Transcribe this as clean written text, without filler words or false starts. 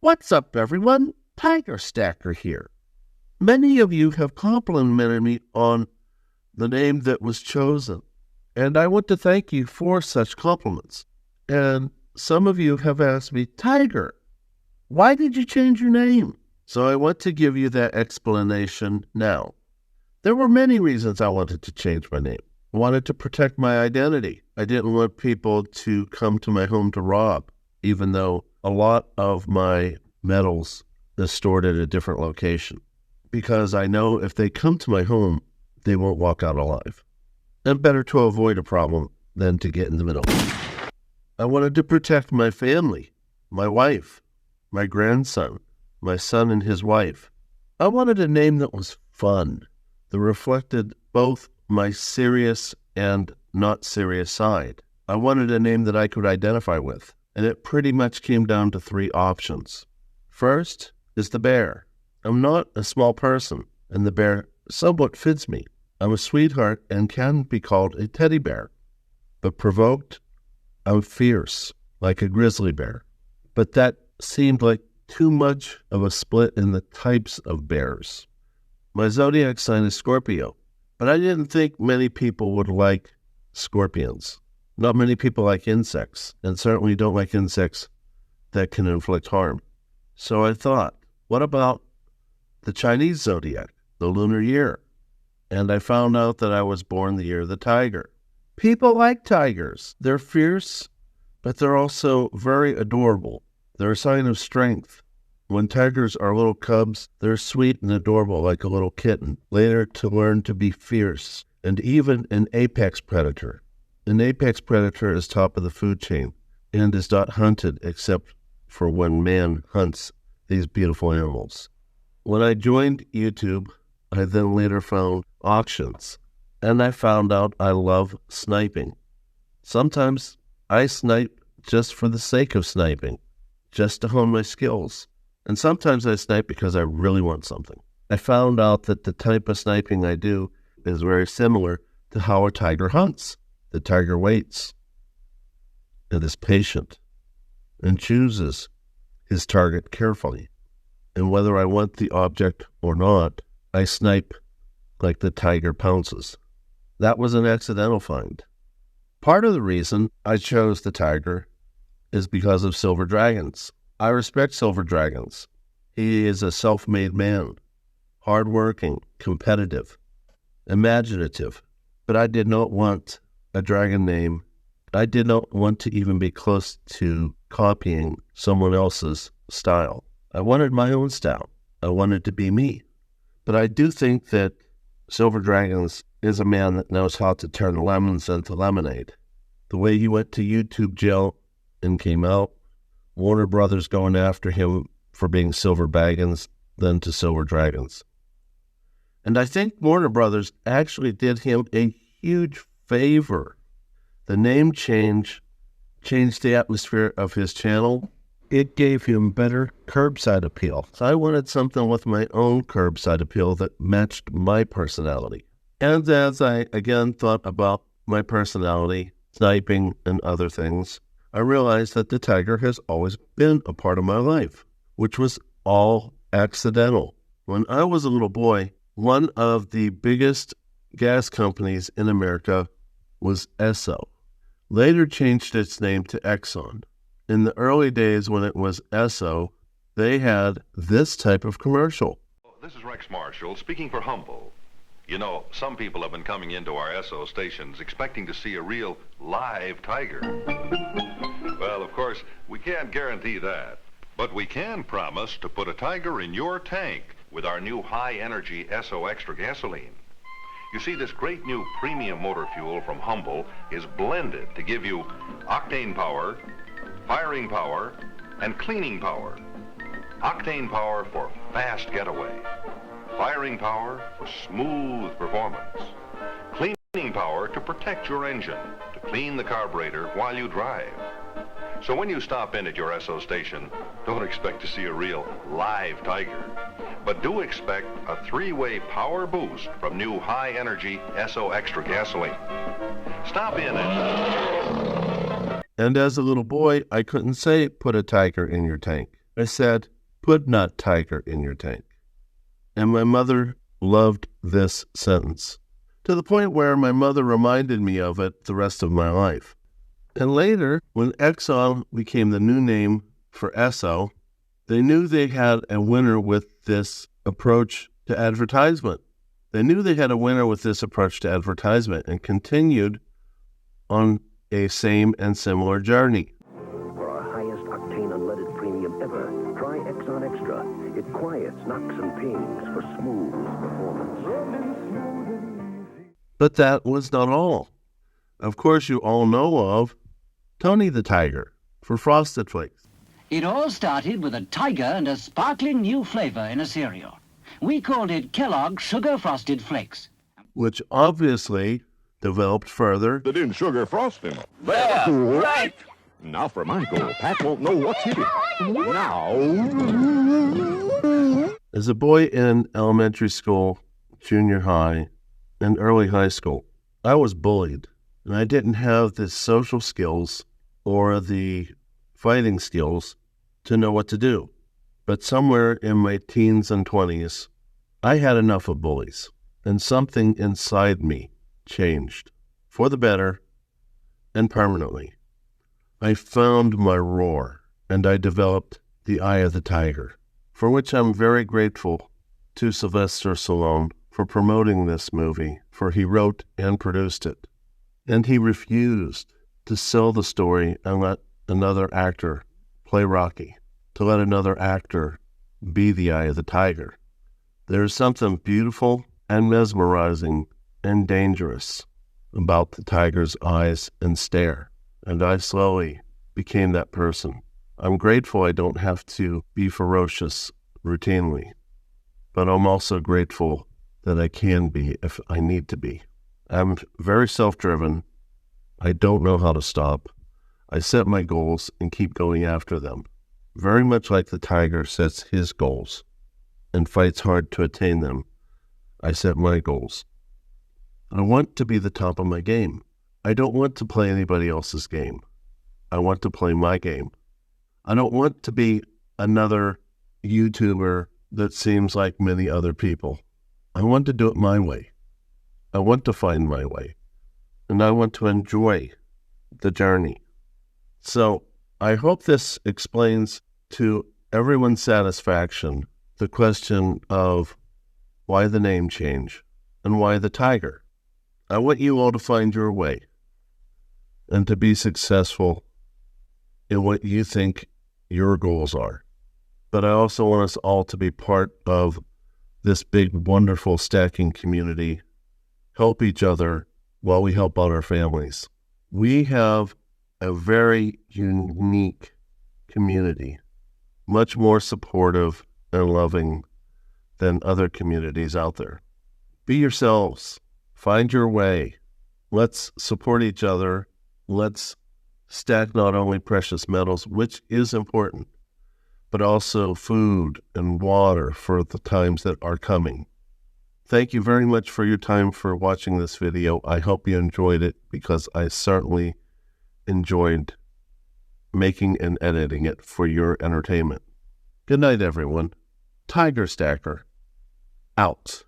What's up, everyone? Tiger Stacker here. Many of you have complimented me on the name that was chosen, and I want to thank you for such compliments. And some of you have asked me, Tiger, why did you change your name? So I want to give you that explanation now. There were many reasons I wanted to change my name. I wanted to protect my identity. I didn't want people to come to my home to rob, even though a lot of my metals is stored at a different location. Because I know if they come to my home, they won't walk out alive. And better to avoid a problem than to get in the middle. I wanted to protect my family, my wife, my grandson, my son and his wife. I wanted a name that was fun, that reflected both my serious and not serious side. I wanted a name that I could identify with, and it pretty much came down to 3 options. First is the bear. I'm not a small person, and the bear somewhat fits me. I'm a sweetheart and can be called a teddy bear. But provoked, I'm fierce, like a grizzly bear. But that seemed like too much of a split in the types of bears. My zodiac sign is Scorpio, but I didn't think many people would like scorpions. Not many people like insects, and certainly don't like insects that can inflict harm. So I thought, what about the Chinese zodiac, the lunar year? And I found out that I was born the year of the tiger. People like tigers. They're fierce, but they're also very adorable. They're a sign of strength. When tigers are little cubs, they're sweet and adorable like a little kitten, later to learn to be fierce, and even an apex predator. An apex predator is top of the food chain and is not hunted except for when man hunts these beautiful animals. When I joined YouTube, I then later found auctions, and I found out I love sniping. Sometimes I snipe just for the sake of sniping, just to hone my skills. And sometimes I snipe because I really want something. I found out that the type of sniping I do is very similar to how a tiger hunts. The tiger waits and is patient and chooses his target carefully. And whether I want the object or not, I snipe like the tiger pounces. That was an accidental find. Part of the reason I chose the tiger is because of silver dragons. I respect silver dragons. He is a self-made man, hardworking, competitive, imaginative. But I did not want a dragon name. I did not want to even be close to copying someone else's style. I wanted my own style. I wanted to be me. But I do think that Silver Dragons is a man that knows how to turn lemons into lemonade. The way he went to YouTube jail and came out, Warner Brothers going after him for being Silver Baggins, then to Silver Dragons. And I think Warner Brothers actually did him a huge favor. The name change changed the atmosphere of his channel. It gave him better curbside appeal. So I wanted something with my own curbside appeal that matched my personality. And as I again thought about my personality, sniping and other things, I realized that the tiger has always been a part of my life, which was all accidental. When I was a little boy, one of the biggest gas companies in America was Esso. Later changed its name to Exxon. In the early days when it was Esso, they had this type of commercial. This is Rex Marshall speaking for Humble. You know, some people have been coming into our Esso stations expecting to see a real live tiger. Well, of course, we can't guarantee that. But we can promise to put a tiger in your tank with our new high-energy Esso Extra gasoline. You see, this great new premium motor fuel from Humble is blended to give you octane power, firing power, and cleaning power. Octane power for fast getaway. Firing power for smooth performance. Cleaning power to protect your engine, to clean the carburetor while you drive. So when you stop in at your Esso station, don't expect to see a real live tiger, but do expect a 3-way power boost from new high-energy Esso Extra gasoline. Stop in and... And as a little boy, I couldn't say, put a tiger in your tank. I said, put not tiger in your tank. And my mother loved this sentence, to the point where my mother reminded me of it the rest of my life. And later, when Exxon became the new name for Esso, they knew they had a winner with this approach to advertisement. And continued on a same and similar journey. For our highest octane unleaded premium ever, try Exxon Extra. It quiets knocks and pings for smooth performance. But that was not all. Of course, you all know of Tony the Tiger for Frosted Flakes. It all started with a tiger and a sparkling new flavor in a cereal. We called it Kellogg's Sugar Frosted Flakes, which obviously developed further in sugar frosting. There, right. Now for my goal. Pat won't know what's hit it. Now. As a boy in elementary school, junior high, and early high school, I was bullied, and I didn't have the social skills or the fighting skills to know what to do. But somewhere in my teens and 20s, I had enough of bullies, and something inside me changed for the better and permanently. I found my roar, and I developed the eye of the tiger, for which I'm very grateful to Sylvester Stallone for promoting this movie, for he wrote and produced it. And he refused to sell the story and let another actor play Rocky, to let another actor be the eye of the tiger. There's something beautiful and mesmerizing and dangerous about the tiger's eyes and stare, and I slowly became that person. I'm grateful I don't have to be ferocious routinely, but I'm also grateful that I can be if I need to be. I'm very self-driven. I don't know how to stop. I set my goals and keep going after them, very much like the tiger sets his goals and fights hard to attain them. I set my goals. I want to be the top of my game. I don't want to play anybody else's game. I want to play my game. I don't want to be another YouTuber that seems like many other people. I want to do it my way. I want to find my way. And I want to enjoy the journey. So I hope this explains to everyone's satisfaction the question of why the name change and why the tiger. I want you all to find your way and to be successful in what you think your goals are. But I also want us all to be part of this big, wonderful stacking community, help each other while we help out our families. We have a very unique community, much more supportive and loving than other communities out there. Be yourselves. Find your way. Let's support each other. Let's stack not only precious metals, which is important, but also food and water for the times that are coming. Thank you very much for your time for watching this video. I hope you enjoyed it, because I certainly enjoyed making and editing it for your entertainment. Good night, everyone. Tiger Stacker, out.